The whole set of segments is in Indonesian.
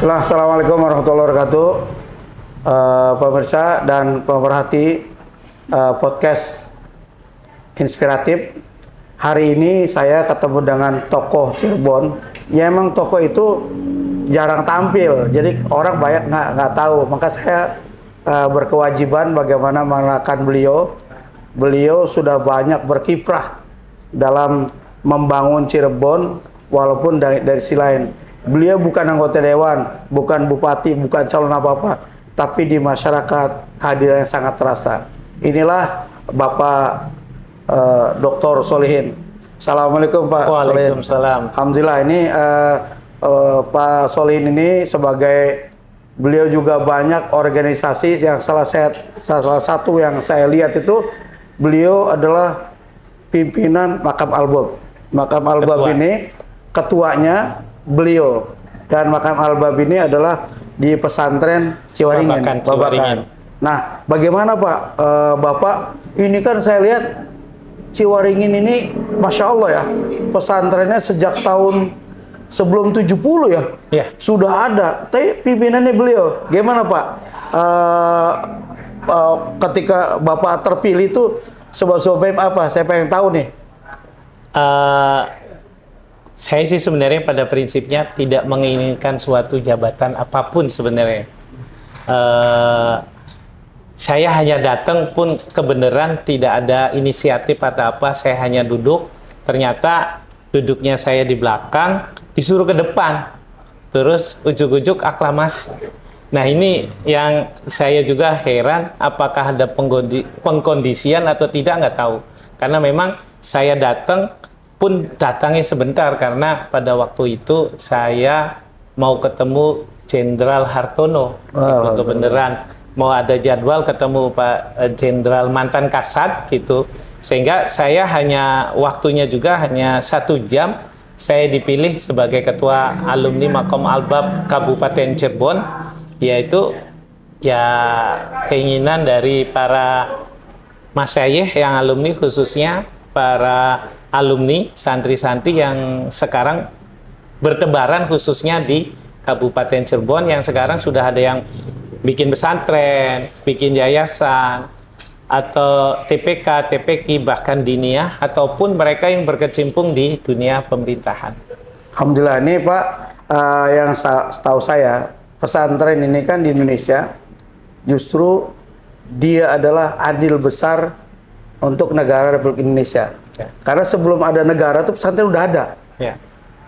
Bismillah, Assalamualaikum warahmatullahi wabarakatuh. Pemirsa dan pemerhati podcast inspiratif. Hari ini saya ketemu dengan tokoh Cirebon. Ya emang tokoh itu jarang tampil, jadi orang banyak nggak tahu. Maka saya berkewajiban bagaimana mengenalkan beliau. Beliau sudah banyak berkiprah dalam membangun Cirebon, walaupun dari sisi lain. Beliau bukan anggota dewan, bukan bupati, bukan calon apa-apa, tapi di masyarakat kehadirannya sangat terasa. Inilah Bapak Dr. Solihin. Assalamualaikum Pak Solihin. Waalaikumsalam. Alhamdulillah, ini Pak Solihin ini sebagai beliau juga banyak organisasi yang salah satu yang saya lihat itu beliau adalah pimpinan Makam Albab. Makam Albab ini ketuanya beliau, dan Makam Albab ini adalah di pesantren Ciwaringin, Babakan. Nah, bagaimana Pak Bapak? Ini kan saya lihat Ciwaringin ini, masya Allah ya, pesantrennya sejak tahun sebelum 70 ya, sudah ada. Tapi pimpinannya beliau, gimana Pak? Ketika Bapak terpilih itu sebab-sebab apa? Saya pengen tahu nih. Saya sih sebenarnya pada prinsipnya tidak menginginkan suatu jabatan apapun sebenarnya. Saya hanya datang pun kebenaran tidak ada inisiatif atau apa, saya hanya duduk. Ternyata duduknya saya di belakang, disuruh ke depan. Terus ujuk-ujuk aklamasi. Nah ini yang saya juga heran, apakah ada pengkondisian atau tidak, nggak tahu. Karena memang saya datang pun datangnya sebentar, karena pada waktu itu saya mau ketemu Jenderal Hartono, kebenaran mau ada jadwal ketemu Pak Jenderal mantan Kasat gitu, sehingga saya hanya waktunya juga hanya 1 jam. Saya dipilih sebagai ketua alumni Makam Albab Kabupaten Cirebon, yaitu ya keinginan dari para masyayikh yang alumni, khususnya para alumni santri-santri yang sekarang bertebaran khususnya di Kabupaten Cirebon, yang sekarang sudah ada yang bikin pesantren, bikin yayasan, atau TPK, TPQ, bahkan diniyah, ataupun mereka yang berkecimpung di dunia pemerintahan. Alhamdulillah, ini Pak, yang setahu saya pesantren ini kan di Indonesia justru dia adalah andil besar untuk negara Republik Indonesia. Karena sebelum ada negara tuh pesantren udah ada.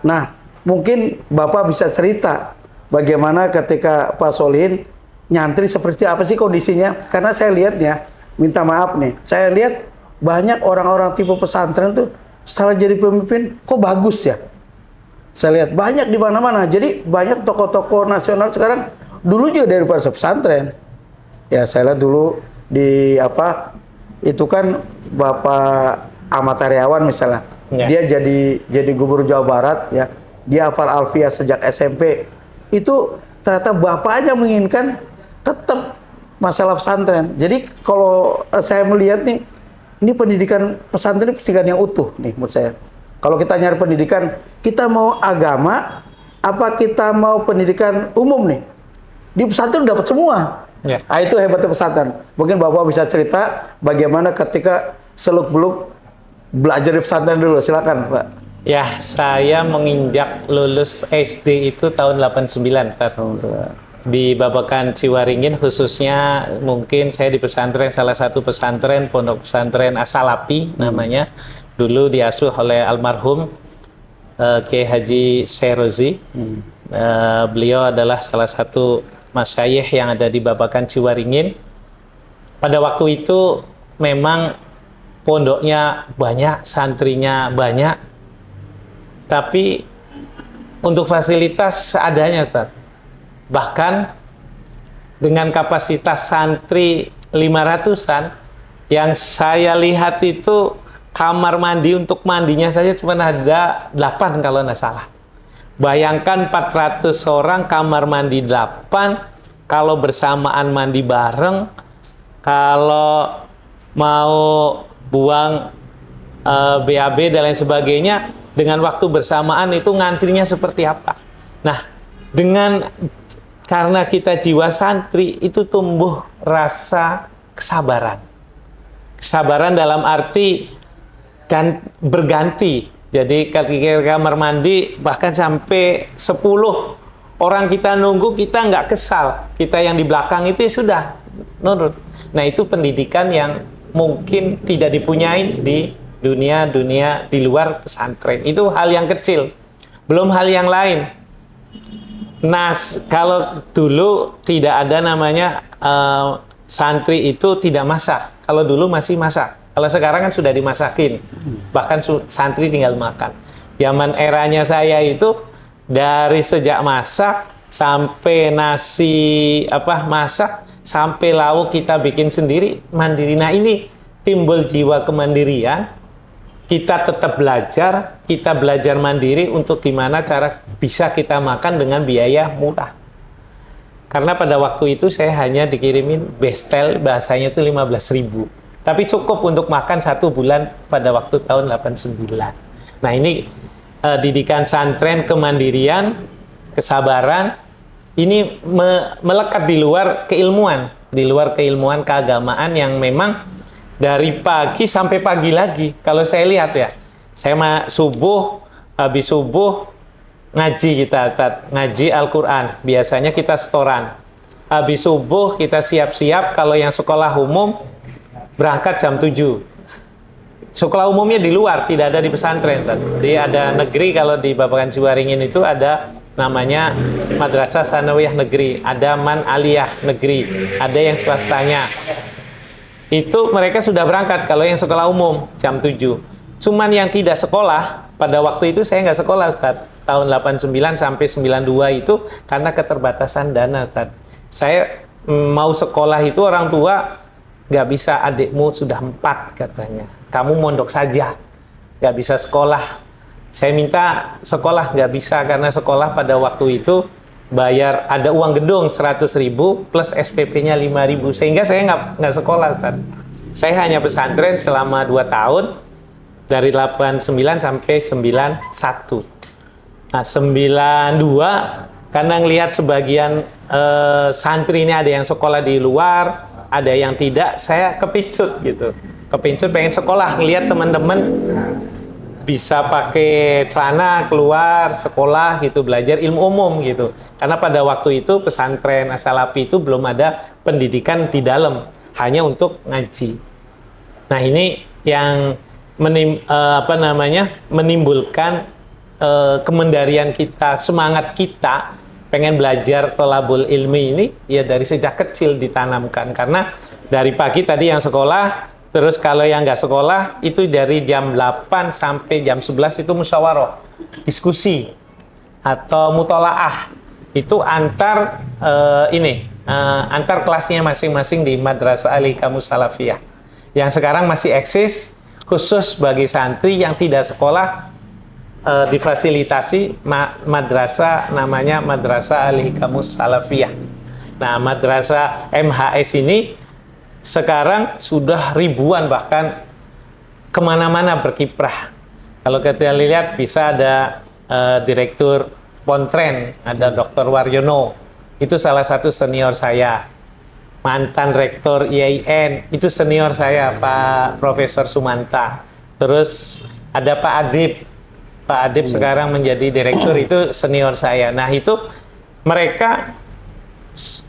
Nah, mungkin Bapak bisa cerita bagaimana ketika Pak Solihin nyantri, seperti apa sih kondisinya? Karena saya lihatnya, minta maaf nih, saya lihat banyak orang-orang tipe pesantren tuh setelah jadi pemimpin kok bagus ya. Saya lihat banyak di mana-mana. Jadi banyak tokoh-tokoh nasional sekarang dulu juga dari pesantren. Ya saya lihat dulu di apa itu kan Bapak Ahmad Heriawan misalnya, dia jadi gubernur Jawa Barat ya, dia hafal Alfiah sejak SMP. Itu ternyata bapaknya menginginkan tetap masalah pesantren. Jadi kalau saya melihat nih, ini pendidikan pesantren pendidikan yang utuh nih menurut saya. Kalau kita nyari pendidikan, kita mau agama apa kita mau pendidikan umum nih, di pesantren dapat semua. Nah, itu hebatnya pesantren. Mungkin Bapak bisa cerita bagaimana ketika seluk-beluk belajar di pesantren dulu, silakan Pak. Ya, saya menginjak lulus SD itu tahun 89, Pak. Di Babakan Ciwaringin khususnya, mungkin saya di pesantren, salah satu pesantren, pondok pesantren Asalapi namanya. Dulu diasuh oleh almarhum Kiai Haji Serozi. Beliau adalah salah satu masyayikh yang ada di Babakan Ciwaringin. Pada waktu itu memang pondoknya banyak, santrinya banyak, tapi untuk fasilitas seadanya, Ustaz. Bahkan dengan kapasitas santri 500-an, yang saya lihat itu kamar mandi untuk mandinya saja cuma ada 8 kalau nggak salah. Bayangkan 400 orang kamar mandi 8, kalau bersamaan mandi bareng, kalau mau buang BAB dan lain sebagainya dengan waktu bersamaan, itu ngantrinya seperti apa. Nah, Dengan karena kita jiwa santri itu tumbuh rasa kesabaran. Kesabaran dalam arti kan berganti. Jadi ketika kamar mandi bahkan sampai 10 orang kita nunggu, kita nggak kesal. Kita yang di belakang itu ya sudah nurut. Nah, itu pendidikan yang mungkin tidak dipunyai di dunia di luar pesantren. Itu hal yang kecil. Belum hal yang lain. Kalau dulu tidak ada namanya santri itu tidak masak. Kalau dulu masih masak. Kalau sekarang kan sudah dimasakin. Bahkan santri tinggal makan. Zaman eranya saya itu dari sejak masak sampai nasi masak sampai lauk kita bikin sendiri mandiri. Nah, ini timbul jiwa kemandirian. Kita tetap belajar, kita belajar mandiri untuk gimana cara bisa kita makan dengan biaya murah. Karena pada waktu itu saya hanya dikirimin bestel, bahasanya itu 15.000. Tapi cukup untuk makan 1 bulan pada waktu tahun 89. Nah, ini didikan santren, kemandirian, kesabaran, ini melekat di luar keilmuan keagamaan yang memang dari pagi sampai pagi lagi. Kalau saya lihat ya, saya habis subuh ngaji kita, ngaji Al-Quran. Biasanya kita setoran. Habis subuh kita siap-siap, kalau yang sekolah umum berangkat jam 7. Sekolah umumnya di luar, tidak ada di pesantren. Jadi ada negeri, kalau di Babakan Ciwaringin itu ada namanya Madrasah Sanawiyah Negeri, ada Man Aliyah Negeri, ada yang swastanya. Itu mereka sudah berangkat kalau yang sekolah umum jam 7. Cuman yang tidak sekolah, pada waktu itu saya nggak sekolah, Ustaz. Tahun 89 sampai 92 itu karena keterbatasan dana, Ustaz. Saya mau sekolah itu orang tua, nggak bisa, adikmu sudah 4 katanya. Kamu mondok saja, nggak bisa sekolah. Saya minta sekolah, nggak bisa karena sekolah pada waktu itu bayar, ada uang gedung 100.000 plus SPP-nya 5.000, sehingga saya nggak sekolah kan. Saya hanya pesantren selama 2 tahun dari 89 sampai 91. Nah, 92 karena ngelihat sebagian santri ini ada yang sekolah di luar, ada yang tidak, saya kepincut gitu. Kepincut pengen sekolah, ngelihat teman-teman bisa pakai celana keluar sekolah gitu, belajar ilmu umum gitu. Karena pada waktu itu pesantren As-Salafi itu belum ada pendidikan di dalam, hanya untuk ngaji. Nah, ini yang menimbulkan kemandirian kita, semangat kita pengen belajar thalabul ilmi ini ya dari sejak kecil ditanamkan. Karena dari pagi tadi yang sekolah, terus kalau yang nggak sekolah itu dari jam 8 sampai jam 11 itu musyawarah, diskusi atau mutolaah. Itu antar antar kelasnya masing-masing di Madrasah Al-Hikamus Salafiyah. Yang sekarang masih eksis khusus bagi santri yang tidak sekolah, difasilitasi madrasah namanya Madrasah Al-Hikamus Salafiyah. Nah, madrasah MHS ini sekarang sudah ribuan, bahkan kemana-mana berkiprah. Kalau kita lihat bisa ada Direktur Pontren, ada Dr. Waryono, itu salah satu senior saya. Mantan Rektor IAIN, itu senior saya, Pak Profesor Sumanta. Terus ada Pak Adib. Pak Adib sekarang menjadi direktur, itu senior saya. Nah, itu mereka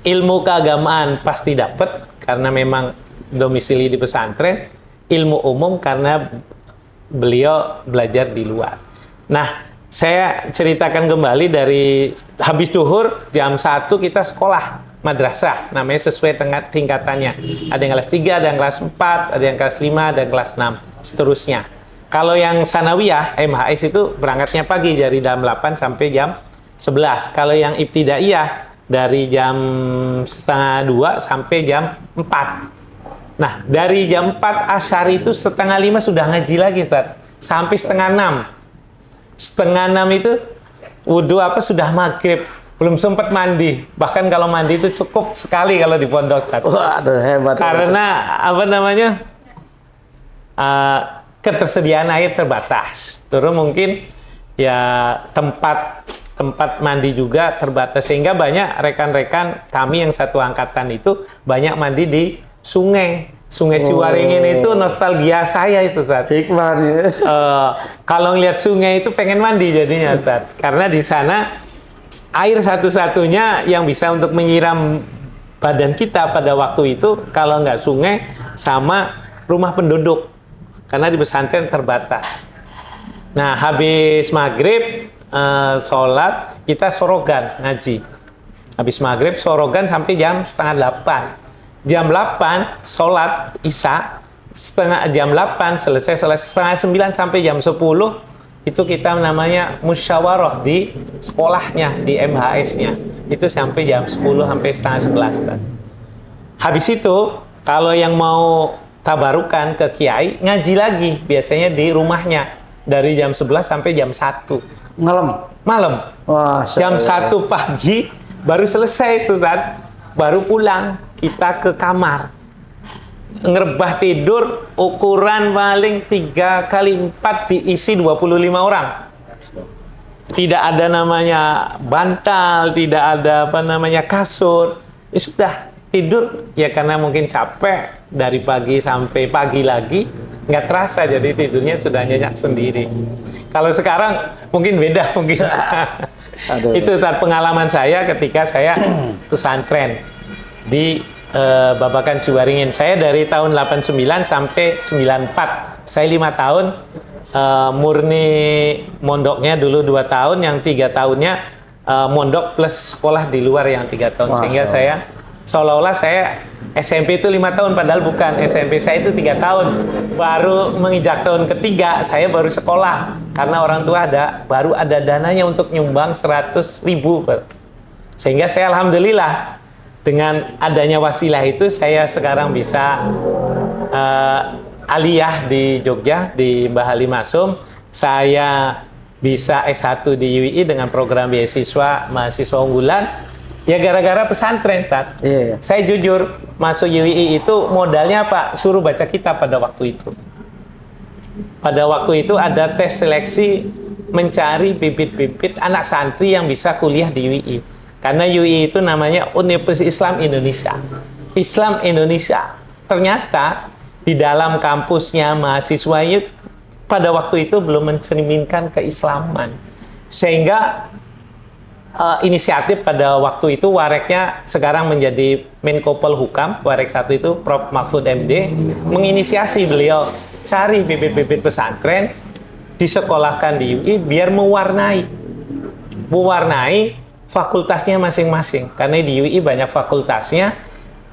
ilmu keagamaan pasti dapat karena memang domisili di pesantren, ilmu umum karena beliau belajar di luar. Nah, saya ceritakan kembali dari habis duhur jam 1 kita sekolah madrasah, namanya sesuai tingkatannya. Ada yang kelas 3, ada yang kelas 4, ada yang kelas 5, ada yang kelas 6, seterusnya. Kalau yang sanawiyah, MHS itu berangkatnya pagi dari jam 8 sampai jam 11. Kalau yang ibtidaiyah dari jam setengah 2 sampai jam 4. Nah, dari jam 4 asar itu setengah 5 sudah ngaji lagi, Ustaz. Sampai setengah 6. Setengah 6 itu wudhu sudah maghrib. Belum sempat mandi. Bahkan kalau mandi itu cukup sekali kalau di pondok. Waduh, hebat. Karena ketersediaan air terbatas. Terus mungkin ya tempat tempat mandi juga terbatas, sehingga banyak rekan-rekan kami yang satu angkatan itu banyak mandi di sungai. Sungai Ciwaringin itu nostalgia saya itu, Ustaz. Hikmah nih. Kalau ngeliat sungai itu pengen mandi jadinya, Ustaz. Karena di sana air satu-satunya yang bisa untuk menyiram badan kita pada waktu itu kalau nggak sungai sama rumah penduduk. Karena di pesantren terbatas. Nah, habis maghrib, sholat, kita sorogan, ngaji. Habis maghrib, sorogan sampai jam setengah 8. Jam 8 sholat isya, jam 8 selesai sholat, setengah 9 sampai jam 10 itu kita namanya musyawarah di sekolahnya, di MHS-nya itu sampai jam 10 sampai setengah 11. Habis itu kalau yang mau tabarukan ke kiai, ngaji lagi biasanya di rumahnya dari jam 11 sampai jam 1 malam. Wah, Jam 1 pagi baru selesai itu, Ustaz. Baru pulang kita ke kamar, ngerebah tidur ukuran paling 3 kali 4 diisi 25 orang. Tidak ada namanya bantal, tidak ada apa namanya kasur. Ya sudah tidur ya, karena mungkin capek dari pagi sampai pagi lagi nggak terasa, jadi tidurnya sudah nyenyak sendiri. Kalau sekarang mungkin beda mungkin. Itu pengalaman saya ketika saya pesantren di Babakan Ciwaringin. Saya dari tahun 89 sampai 94. Saya 5 tahun murni mondoknya dulu 2 tahun, yang 3 tahunnya mondok plus sekolah di luar yang 3 tahun. Sehingga saya seolah-olah saya SMP itu 5 tahun, padahal bukan. SMP saya itu 3 tahun. Baru menginjak tahun ketiga, saya baru sekolah. Karena orang tua baru ada dananya untuk nyumbang 100.000. Sehingga saya alhamdulillah dengan adanya wasilah itu, saya sekarang bisa aliyah di Jogja, di Mbah Halim Masum. Saya bisa S1 di UII dengan program beasiswa mahasiswa unggulan. Ya gara-gara pesantren, Tat. Iya. Saya jujur, masuk UII itu modalnya apa? Suruh baca kitab pada waktu itu. Pada waktu itu ada tes seleksi mencari bibit-bibit anak santri yang bisa kuliah di UII. Karena UII itu namanya Universitas Islam Indonesia. Islam Indonesia. Ternyata di dalam kampusnya mahasiswanya pada waktu itu belum mencerminkan keislaman. Sehingga inisiatif pada waktu itu wareknya sekarang menjadi Menko Polhukam, warek 1 itu Prof. Mahfud MD, menginisiasi beliau cari bibit-bibit pesantren disekolahkan di UI biar mewarnai fakultasnya masing-masing. Karena di UI banyak fakultasnya,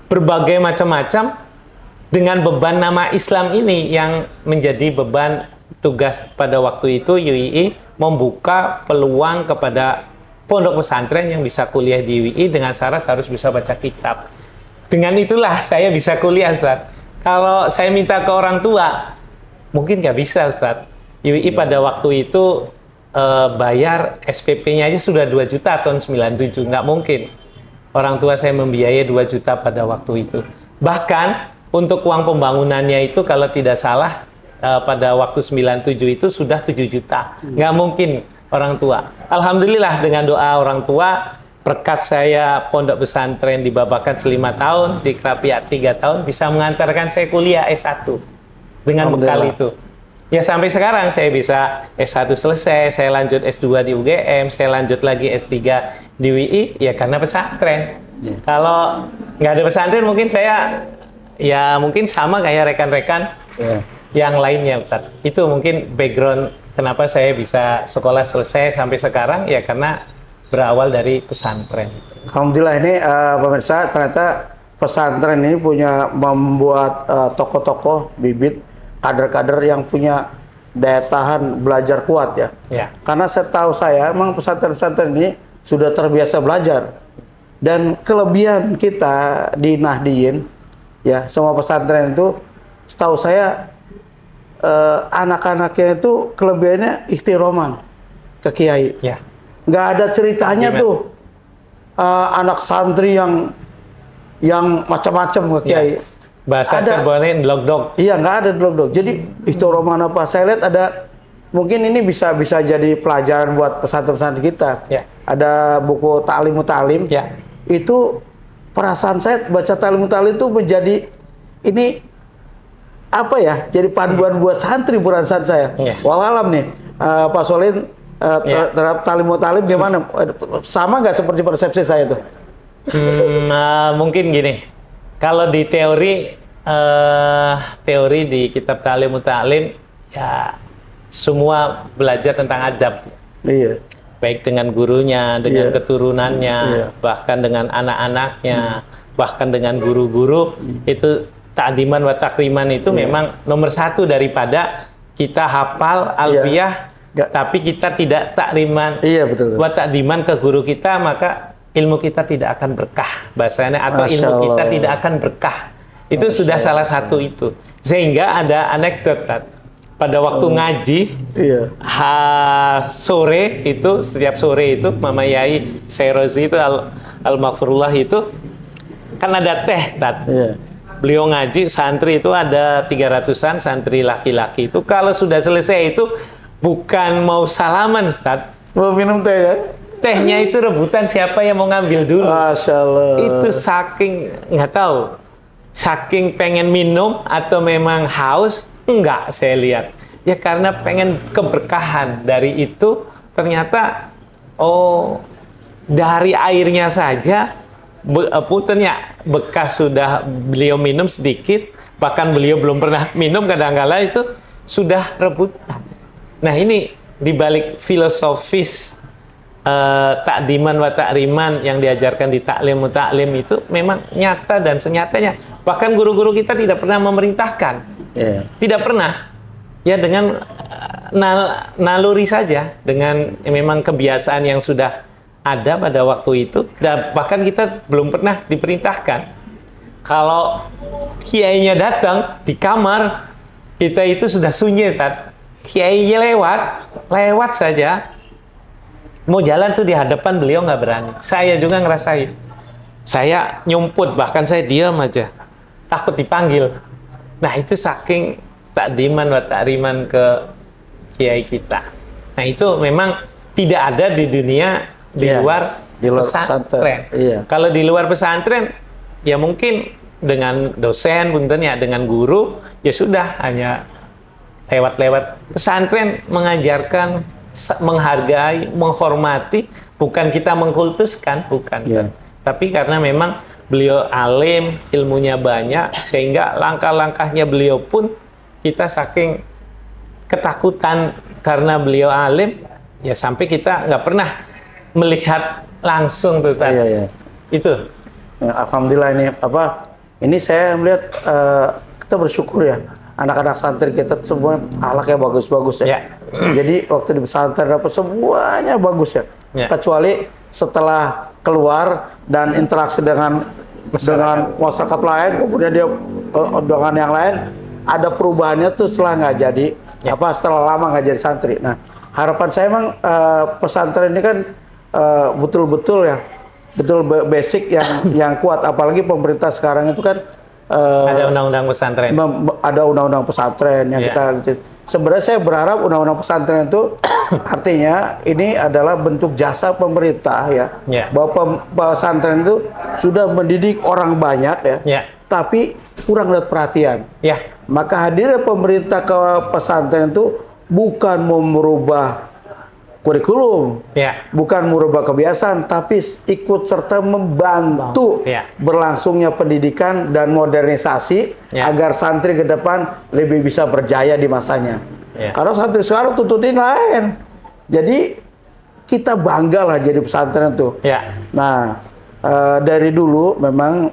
berbagai macam-macam, dengan beban nama Islam ini yang menjadi beban tugas pada waktu itu. UI membuka peluang kepada pondok pesantren yang bisa kuliah di UI dengan syarat harus bisa baca kitab. Dengan itulah saya bisa kuliah, Ustaz. Kalau saya minta ke orang tua, mungkin nggak bisa, Ustaz. UI pada waktu itu bayar SPP-nya aja sudah 2 juta tahun 97. Nggak mungkin orang tua saya membiayai 2 juta pada waktu itu. Bahkan untuk uang pembangunannya itu kalau tidak salah pada waktu 97 itu sudah 7 juta. Nggak mungkin orang tua. Alhamdulillah dengan doa orang tua, berkat saya pondok pesantren di Babakan 5 tahun, di Krapiak 3 tahun, bisa mengantarkan saya kuliah S1 dengan bekal itu. Ya sampai sekarang saya bisa S1 selesai, saya lanjut S2 di UGM, saya lanjut lagi S3 di UI, ya karena pesantren. Kalau nggak ada pesantren mungkin saya ya mungkin sama kayak rekan-rekan yang lainnya, Ustaz. Itu mungkin background kenapa saya bisa sekolah selesai sampai sekarang, ya karena berawal dari pesantren. Alhamdulillah ini pemirsa, ternyata pesantren ini membuat tokoh-tokoh bibit, kader-kader yang punya daya tahan belajar kuat ya. Karena setahu saya memang pesantren-pesantren ini sudah terbiasa belajar. Dan kelebihan kita di Nahdien, ya semua pesantren itu setahu saya anak-anaknya itu kelebihannya ikhtiroman ke kiai. Nggak ada ceritanya tuh anak santri yang macam-macam ke kiai. Bahasa Cirebonnya dlog-dog. Iya, nggak ada dlog-dog. Jadi ikhtiroman apa? Saya lihat ada mungkin ini bisa jadi pelajaran buat pesantren-pesantren kita. Ya. Ada buku Ta'lim Muta'lim. Ya. Itu perasaan saya baca Ta'lim Muta'lim itu menjadi ini apa ya? Jadi panduan buat santri perasaan saya. Ya. Wallahualam nih, Pak Solin Ya. terhadap Ta'lim Muta'lim gimana? Sama nggak seperti persepsi saya itu? Mungkin gini, kalau di teori di kitab Ta'lim Muta'lim, ya semua belajar tentang adab, Iya. baik dengan gurunya, dengan Iya. keturunannya, Iya. bahkan dengan anak-anaknya, bahkan dengan guru-guru. Itu ta'diman wa takriman itu memang nomor satu daripada kita hafal alfiyah, Nggak. tapi kita tidak takriman Iya, betul. wa ta'diman ke guru kita, maka ilmu kita tidak akan berkah bahasanya, atau Masya ilmu kita Allah. tidak akan berkah. Itu sudah salah satu itu. Sehingga ada anekdot, Tat. Pada waktu ngaji Iya. sore itu, setiap sore itu Mama Yai Sairozi itu Al-Maghfurullah itu kan ada teh, Tat. Iya. Beliau ngaji, santri itu ada 300-an santri laki-laki itu. Kalau sudah selesai itu bukan mau salaman, Ustaz. Mau minum teh ya? Tehnya itu rebutan siapa yang mau ngambil dulu. Masya Allah. Itu saking, nggak tahu, saking pengen minum atau memang haus, enggak saya lihat. Ya karena pengen keberkahan dari itu, ternyata, oh dari airnya saja, puternya bekas sudah beliau minum sedikit, bahkan beliau belum pernah minum kadang-kala itu sudah rebutan. Nah ini dibalik filosofis ta'diman wa ta'riman yang diajarkan di Ta'lim Muta'lim itu memang nyata dan senyatanya. Bahkan guru-guru kita tidak pernah memerintahkan. Iya. Tidak pernah. Ya dengan naluri saja, dengan memang kebiasaan yang sudah ada pada waktu itu, dan bahkan kita belum pernah diperintahkan. Kalau kiainya datang di kamar, kita itu sudah sunyi, Tat. Kiainya lewat saja. Mau jalan tuh di hadapan beliau nggak berani. Saya juga ngerasain. Saya nyumput, bahkan saya diam aja. Takut dipanggil. Nah itu saking ta'diman wa ta'riman ke kiai kita. Nah itu memang tidak ada di dunia di Iya, luar di luar pesantren. pesantren. Iya. Kalau di luar pesantren, ya mungkin dengan dosen, punten ya dengan guru, ya sudah hanya lewat-lewat. Pesantren mengajarkan menghargai, menghormati, bukan kita mengkultuskan, bukan. Yeah. Tapi karena memang beliau alim, ilmunya banyak, sehingga langkah-langkahnya beliau pun kita saking ketakutan karena beliau alim, ya sampai kita nggak pernah melihat langsung tuh tadi. Iya, iya. Itu. Ya, alhamdulillah ini ini saya melihat kita bersyukur ya. Anak-anak santri kita semua akhlaknya bagus-bagus ya. Ya. Jadi waktu di pesantren dapat semuanya bagus ya. Ya. Kecuali setelah keluar dan interaksi dengan masyarakat lain, kemudian dia dengan yang lain, ada perubahannya tuh setelah nggak jadi setelah lama nggak jadi santri. Nah harapan saya emang pesantren ini kan betul-betul ya, betul basic yang kuat, apalagi pemerintah sekarang itu kan ada undang-undang pesantren. Ada undang-undang pesantren yang kita sebenarnya saya berharap undang-undang pesantren itu artinya ini adalah bentuk jasa pemerintah ya, bahwa pesantren itu sudah mendidik orang banyak ya, tapi kurang dapat perhatian. Maka hadirnya pemerintah ke pesantren itu bukan mau merubah kurikulum, bukan merubah kebiasaan, tapi ikut serta membantu berlangsungnya pendidikan dan modernisasi agar santri ke depan lebih bisa berjaya di masanya. Karena santri sekarang tuntutin lain, jadi kita bangga lah jadi pesantren tuh. Nah dari dulu memang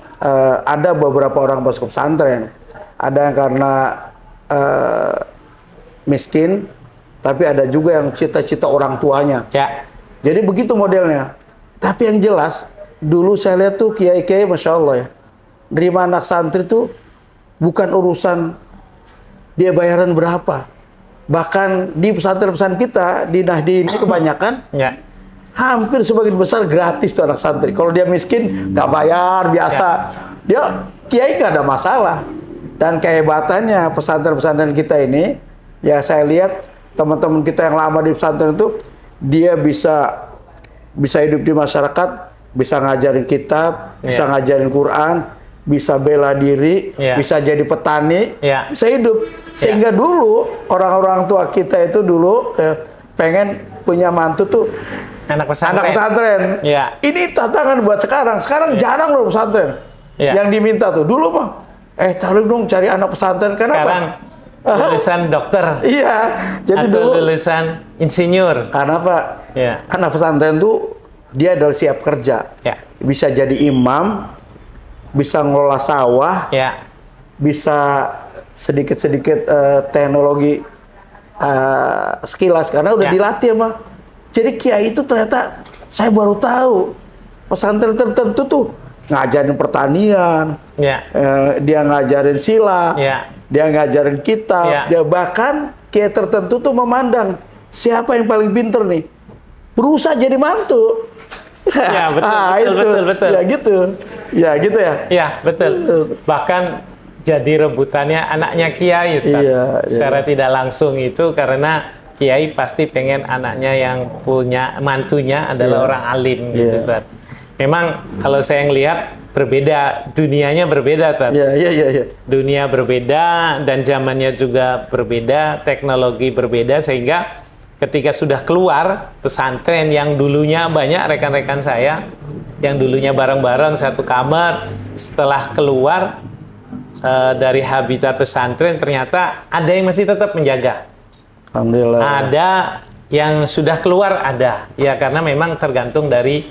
ada beberapa orang masuk pesantren, ada yang karena miskin, tapi ada juga yang cita-cita orang tuanya. Jadi begitu modelnya. Tapi yang jelas, dulu saya lihat tuh kiai-kiai, Masya Allah ya, nerima anak santri tuh bukan urusan dia bayaran berapa. Bahkan di pesantren-pesantren kita, di Nahdi ini kebanyakan, hampir sebagian besar gratis tuh anak santri. Kalau dia miskin, nggak bayar, biasa. Dia kiai nggak ada masalah. Dan kehebatannya pesantren-pesantren kita ini, ya saya lihat, teman-teman kita yang lama di pesantren itu, dia bisa hidup di masyarakat, bisa ngajarin kitab, bisa ngajarin Quran, bisa bela diri, bisa jadi petani, bisa hidup. Sehingga dulu orang-orang tua kita itu dulu pengen punya mantu tuh anak pesantren. Ini tantangan buat sekarang. Sekarang jarang loh pesantren yang diminta tuh. Dulu mah, cari dong cari anak pesantren. Kenapa? Sekarang lulusan dokter. Iya. Jadi atau dulu lulusan insinyur. karena apa? Anak pesantren tuh dia adalah siap kerja. Bisa jadi imam, bisa ngelola sawah, bisa sedikit-sedikit teknologi sekilas karena udah dilatih mah. Jadi kiai itu ternyata saya baru tahu pesantren tertentu tuh ngajarin pertanian, dia ngajarin silat, dia ngajarin kitab, dia bahkan kiai tertentu tuh memandang siapa yang paling pinter nih, berusaha jadi mantu. Betul. Ya gitu ya. Ya, betul. Bahkan jadi rebutannya anaknya kiai, secara tidak langsung itu karena kiai pasti pengen anaknya yang punya mantunya adalah orang alim gitu, Tad. Memang kalau saya ngelihat berbeda, dunianya berbeda, Tad. Dunia berbeda dan zamannya juga berbeda, teknologi berbeda, sehingga ketika sudah keluar pesantren yang dulunya banyak rekan-rekan saya yang dulunya bareng-bareng satu kamar, setelah keluar dari habitat pesantren ternyata ada yang masih tetap menjaga. Alhamdulillah. Ada yang sudah keluar, ada. Ya karena memang tergantung dari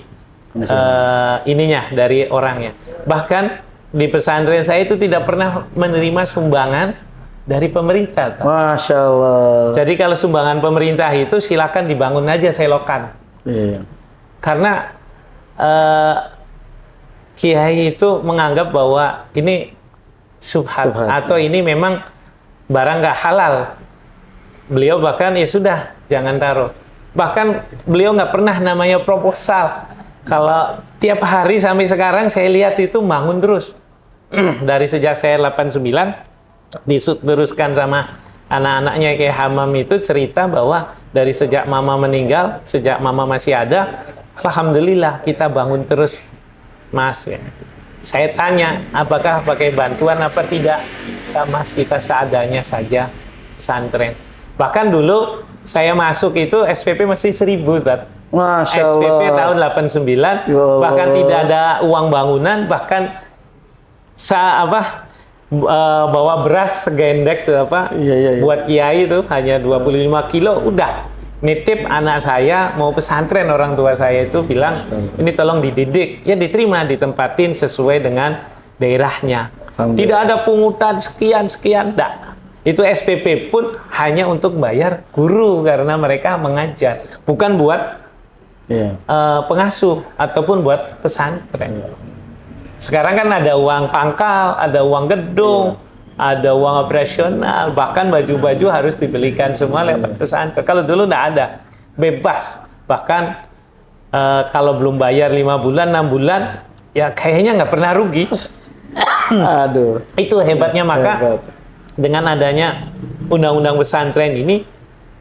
dari orangnya. Bahkan di pesantren saya itu tidak pernah menerima sumbangan dari pemerintah. Masya Allah. Jadi kalau sumbangan pemerintah itu silakan dibangun aja selokan. Karena kiai itu menganggap bahwa ini subhat atau ini memang barang nggak halal. Beliau bahkan ya sudah jangan taruh. Bahkan beliau nggak pernah namanya proposal. Kalau tiap hari sampai sekarang saya lihat itu bangun terus. Dari sejak saya 89 diteruskan sama anak-anaknya kayak Hamam itu cerita bahwa dari sejak mama meninggal, sejak mama masih ada, alhamdulillah kita bangun terus, Mas. Saya tanya, apakah pakai bantuan apa tidak? Mas, kita seadanya saja pesantren. Bahkan dulu saya masuk itu SPP masih 1.000, Tat. Masya Allah. SPP tahun 89, bahkan tidak ada uang bangunan, bahkan bawa beras segendek tuh buat kiai itu hanya 25 kilo, udah nitip anak saya mau pesantren. Orang tua saya itu bilang ini tolong dididik, ya diterima, ditempatin sesuai dengan daerahnya, tidak ada pungutan sekian enggak. Itu SPP pun hanya untuk bayar guru karena mereka mengajar, bukan buat pengasuh ataupun buat pesantren. Sekarang kan ada uang pangkal, ada uang gedung, ada uang operasional, bahkan baju-baju harus dibelikan semua lewat pesantren. Kalau dulu nggak ada, bebas. Bahkan kalau belum bayar 5 bulan, 6 bulan, ya kayaknya nggak pernah rugi. Aduh. Itu hebatnya, maka dengan adanya undang-undang pesantren ini,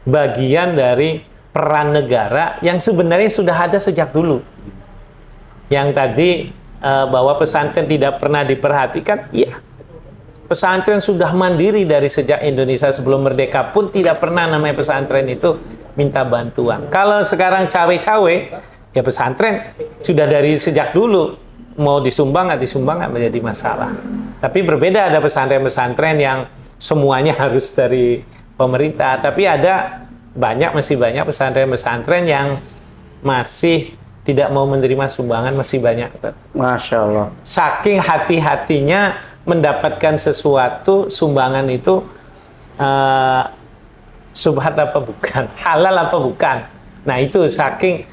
bagian dari peran negara yang sebenarnya sudah ada sejak dulu. Yang tadi bahwa pesantren tidak pernah diperhatikan, iya. Pesantren sudah mandiri dari sejak Indonesia sebelum merdeka pun tidak pernah namanya pesantren itu minta bantuan. Kalau sekarang cawe-cawe, ya pesantren sudah dari sejak dulu mau disumbang nggak menjadi masalah. Tapi berbeda, ada pesantren-pesantren yang semuanya harus dari pemerintah. Tapi ada masih banyak pesantren-pesantren yang masih tidak mau menerima sumbangan, masih banyak. Masya Allah. Saking hati-hatinya mendapatkan sesuatu, sumbangan itu subhat apa bukan, halal apa bukan. Nah itu saking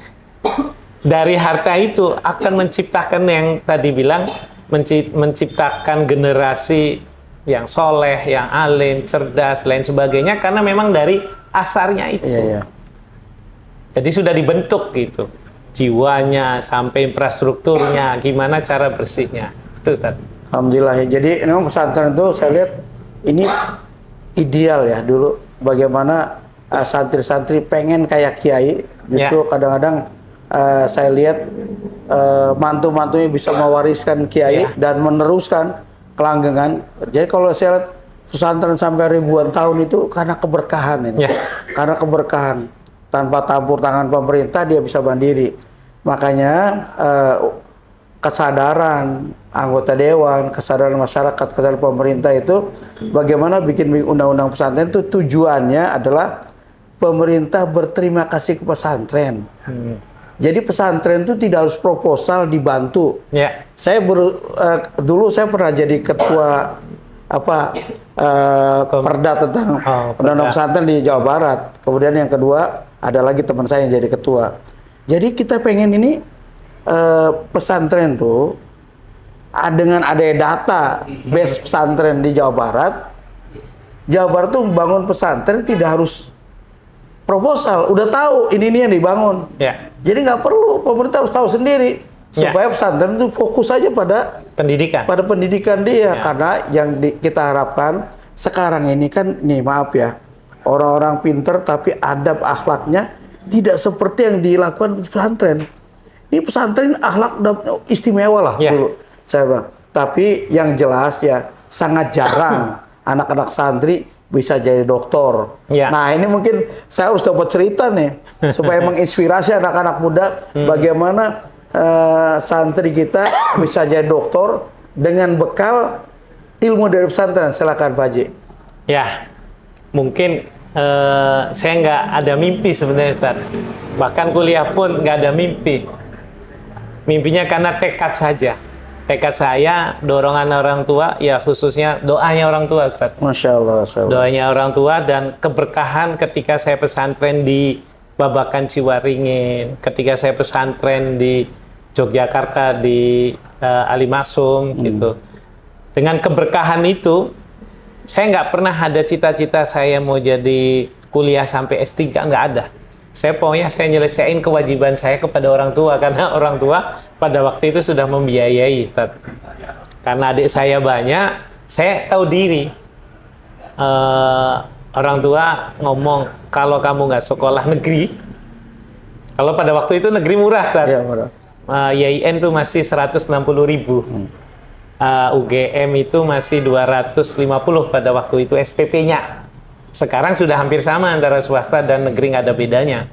dari harta itu akan menciptakan yang tadi bilang, menciptakan generasi yang soleh, yang alim, cerdas, lain sebagainya, karena memang dari asarnya itu. Jadi sudah dibentuk gitu, jiwanya sampai infrastrukturnya, gimana cara bersihnya itu tadi. Alhamdulillah ya. Jadi memang pesantren itu saya lihat ini ideal ya dulu, bagaimana santri-santri pengen kayak kiai. Justru kadang-kadang saya lihat mantu-mantunya bisa mewariskan kiai dan meneruskan kelanggengan. Jadi kalau saya lihat pesantren sampai ribuan tahun itu karena keberkahan ini. Karena keberkahan. Tanpa campur tangan pemerintah dia bisa mandiri. Makanya kesadaran anggota dewan, kesadaran masyarakat, kesadaran pemerintah itu bagaimana bikin undang-undang pesantren itu tujuannya adalah pemerintah berterima kasih ke pesantren. Jadi pesantren itu tidak harus proposal dibantu. Saya dulu saya pernah jadi ketua perda tentang undang-undang pesantren di Jawa Barat. Kemudian yang kedua ada lagi teman saya yang jadi ketua. Jadi kita pengen ini pesantren tuh dengan ada data base pesantren di Jawa Barat tuh bangun pesantren tidak harus proposal, udah tahu ini yang dibangun. Jadi nggak perlu pemerintah harus tahu sendiri supaya pesantren itu fokus saja pada pendidikan dia. Karena yang kita harapkan sekarang ini kan nih maaf ya, orang-orang pinter tapi adab akhlaknya tidak seperti yang dilakukan pesantren. Ini pesantren akhlak istimewa lah dulu saya bilang. Tapi yang jelas ya sangat jarang anak-anak santri bisa jadi dokter. Nah ini mungkin saya harus dapat cerita nih supaya menginspirasi anak-anak muda bagaimana santri kita bisa jadi dokter dengan bekal ilmu dari pesantren. Silakan Pak Haji. Ya, mungkin saya nggak ada mimpi sebenarnya, Ustaz. Bahkan kuliah pun nggak ada mimpi. Mimpinya karena tekad saja. Tekad saya, dorongan orang tua, ya khususnya doanya orang tua, Ustaz. Masya Allah. Doanya orang tua dan keberkahan ketika saya pesantren di Babakan Ciwaringin, ketika saya pesantren di Yogyakarta di Ali Masum, gitu. Dengan keberkahan itu, saya nggak pernah ada cita-cita saya mau jadi kuliah sampai S3, nggak ada. Saya pokoknya saya nyelesain kewajiban saya kepada orang tua, karena orang tua pada waktu itu sudah membiayai. Karena adik saya banyak, saya tahu diri. Orang tua ngomong, kalau kamu nggak sekolah negeri, kalau pada waktu itu negeri murah, YIN itu masih 160.000. UGM itu masih 250 pada waktu itu SPP-nya. Sekarang sudah hampir sama antara swasta dan negeri, nggak ada bedanya.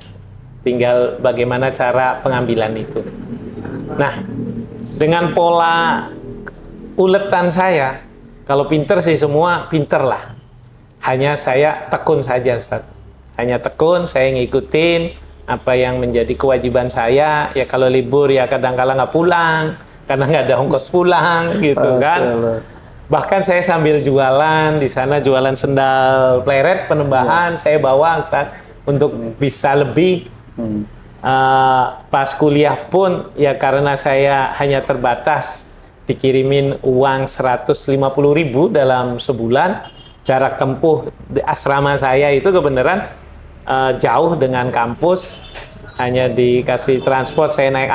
Tinggal bagaimana cara pengambilan itu. Nah, dengan pola uletan saya, kalau pinter sih semua pinter lah. Hanya saya tekun saja, Ustaz. Hanya tekun, saya ngikutin apa yang menjadi kewajiban saya. Ya kalau libur ya kadang-kala nggak pulang, karena nggak ada ongkos pulang, gitu kan. Bahkan saya sambil jualan di sana, jualan sendal pleret penembahan, saya bawa, Ustaz, untuk bisa lebih. Pas kuliah pun ya karena saya hanya terbatas dikirimin uang 150.000 dalam sebulan. Jarak tempuh di asrama saya itu kebenaran jauh dengan kampus, hanya dikasih transport, saya naik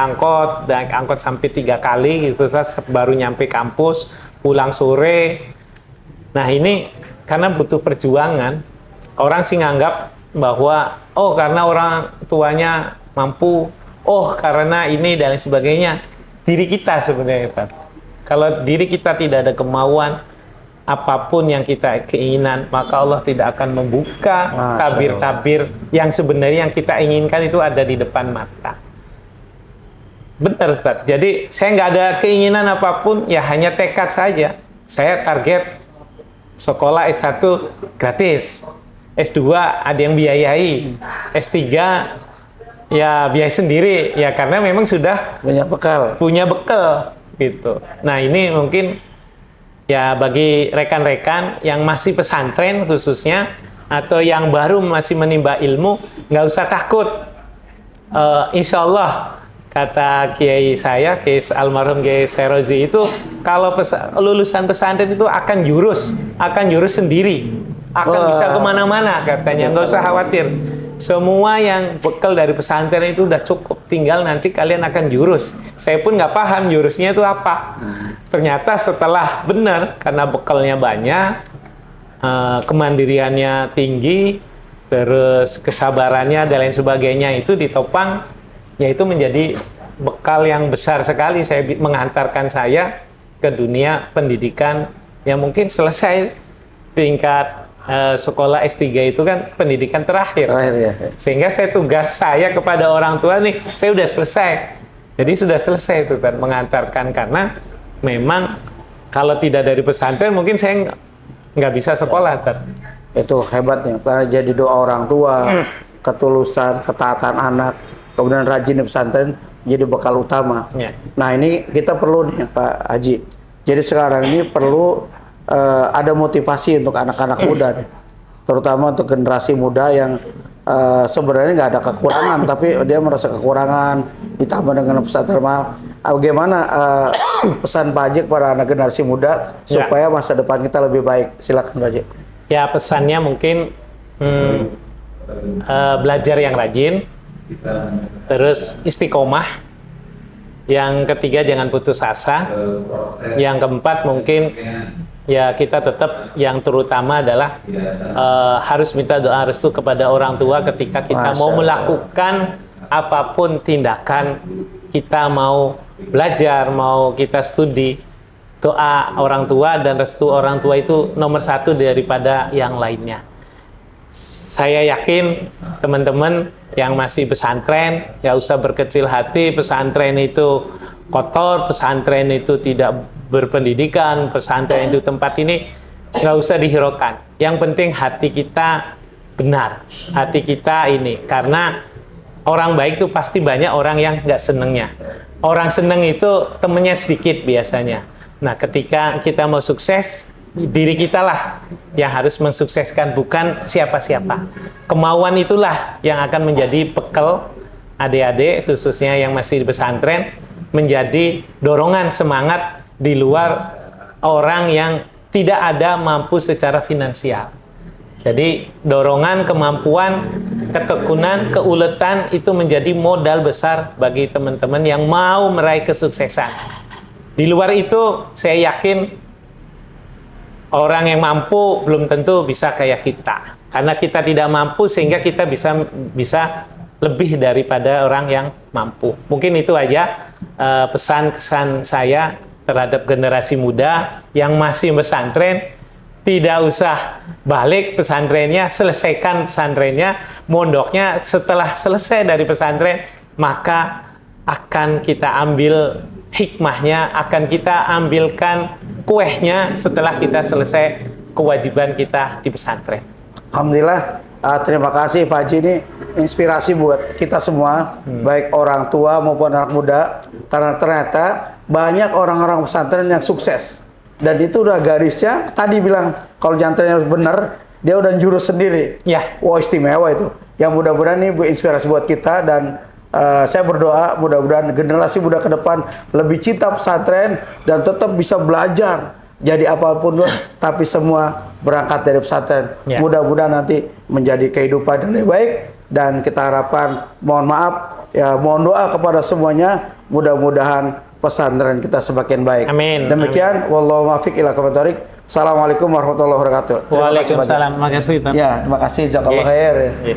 angkot sampai 3 kali gitu, baru nyampe kampus, pulang sore. Nah ini karena butuh perjuangan, orang sih nganggap bahwa oh karena orang tuanya mampu, oh karena ini dan sebagainya. Diri kita sebenarnya, Pak. Kalau diri kita tidak ada kemauan, apapun yang kita keinginan, maka Allah tidak akan membuka tabir-tabir yang sebenarnya yang kita inginkan itu ada di depan mata. Benar, Ustaz. Jadi saya nggak ada keinginan apapun, ya hanya tekad saja. Saya target sekolah S1 gratis, S2 ada yang biayai, S3 ya biaya sendiri, ya karena memang sudah punya bekal gitu. Nah ini mungkin ya bagi rekan-rekan yang masih pesantren khususnya, atau yang baru masih menimba ilmu, nggak usah takut. Insya Allah, kata Kiai saya, Kiai almarhum Kiai Serozi itu, kalau lulusan pesantren itu akan jurus sendiri, akan bisa kemana-mana katanya, nggak usah khawatir. Semua yang bekal dari pesantren itu udah cukup, tinggal nanti kalian akan jurus. Saya pun nggak paham jurusnya itu apa. Ternyata setelah benar, karena bekalnya banyak, kemandiriannya tinggi, terus kesabarannya dan lain sebagainya itu ditopang, yaitu menjadi bekal yang besar sekali mengantarkan saya ke dunia pendidikan yang mungkin selesai tingkat sekolah S3 itu kan pendidikan terakhir ya. Sehingga tugas saya kepada orang tua nih, saya udah selesai. Jadi sudah selesai itu kan mengantarkan, karena memang kalau tidak dari pesantren mungkin saya nggak bisa sekolah kan. Itu hebatnya, karena jadi doa orang tua, ketulusan, ketaatan anak, kemudian rajin di pesantren jadi bekal utama. Ya. Nah ini kita perlu nih Pak Haji. Jadi sekarang ini perlu ada motivasi untuk anak-anak muda nih, terutama untuk generasi muda yang sebenarnya nggak ada kekurangan, tapi dia merasa kekurangan ditambah dengan pesantren mahal. Bagaimana pesan Pak Haji kepada anak generasi muda supaya masa depan kita lebih baik? Silakan Pak Haji. Ya, pesannya mungkin belajar yang rajin, terus istiqomah. Yang ketiga, jangan putus asa. Yang keempat, mungkin ya kita tetap yang terutama adalah harus minta doa restu kepada orang tua ketika kita mau melakukan apapun tindakan, kita mau belajar, mau kita studi. Doa orang tua dan restu orang tua itu nomor satu daripada yang lainnya. Saya yakin teman-teman yang masih pesantren nggak usah berkecil hati. Pesantren itu kotor, pesantren itu tidak berpendidikan, pesantren itu tempat ini nggak usah dihiraukan. Yang penting hati kita benar, hati kita ini, karena orang baik itu pasti banyak orang yang nggak senengnya. Orang seneng itu temennya sedikit biasanya. Nah, ketika kita mau sukses, diri kita lah yang harus mensukseskan, bukan siapa-siapa. Kemauan itulah yang akan menjadi bekal adik-adik, khususnya yang masih di pesantren, menjadi dorongan semangat di luar orang yang tidak ada mampu secara finansial. Jadi dorongan, kemampuan, ketekunan, keuletan itu menjadi modal besar bagi teman-teman yang mau meraih kesuksesan. Di luar itu, saya yakin orang yang mampu belum tentu bisa kayak kita. Karena kita tidak mampu, sehingga kita bisa lebih daripada orang yang mampu. Mungkin itu aja pesan-kesan saya terhadap generasi muda yang masih pesantren. Tidak usah balik pesantrennya, selesaikan pesantrennya, mondoknya. Setelah selesai dari pesantren, maka akan kita ambil hikmahnya, akan kita ambilkan kuehnya setelah kita selesai kewajiban kita di pesantren. Alhamdulillah, terima kasih Pak Haji, ini inspirasi buat kita semua, baik orang tua maupun anak muda, karena ternyata banyak orang-orang pesantren yang sukses. Dan itu udah garisnya, tadi bilang kalau jantannya harus benar, dia udah jurus sendiri. Ya. Wah, istimewa itu. Yang mudah-mudahan ini inspirasi buat kita, dan saya berdoa mudah-mudahan generasi muda ke depan lebih cinta pesantren dan tetap bisa belajar. Jadi apapun, tapi semua berangkat dari pesantren. Ya. Mudah-mudahan nanti menjadi kehidupan yang lebih baik, dan kita harapkan, mohon maaf, ya mohon doa kepada semuanya, mudah-mudahan pesantren kita semakin baik. Amin. Demikian, wallahu muwaffiq ila aqwamit thoriq. Assalamualaikum warahmatullahi wabarakatuh. Waalaikumsalam. Terima kasih. Ya, terima kasih. Jazakallahu khair. Ya.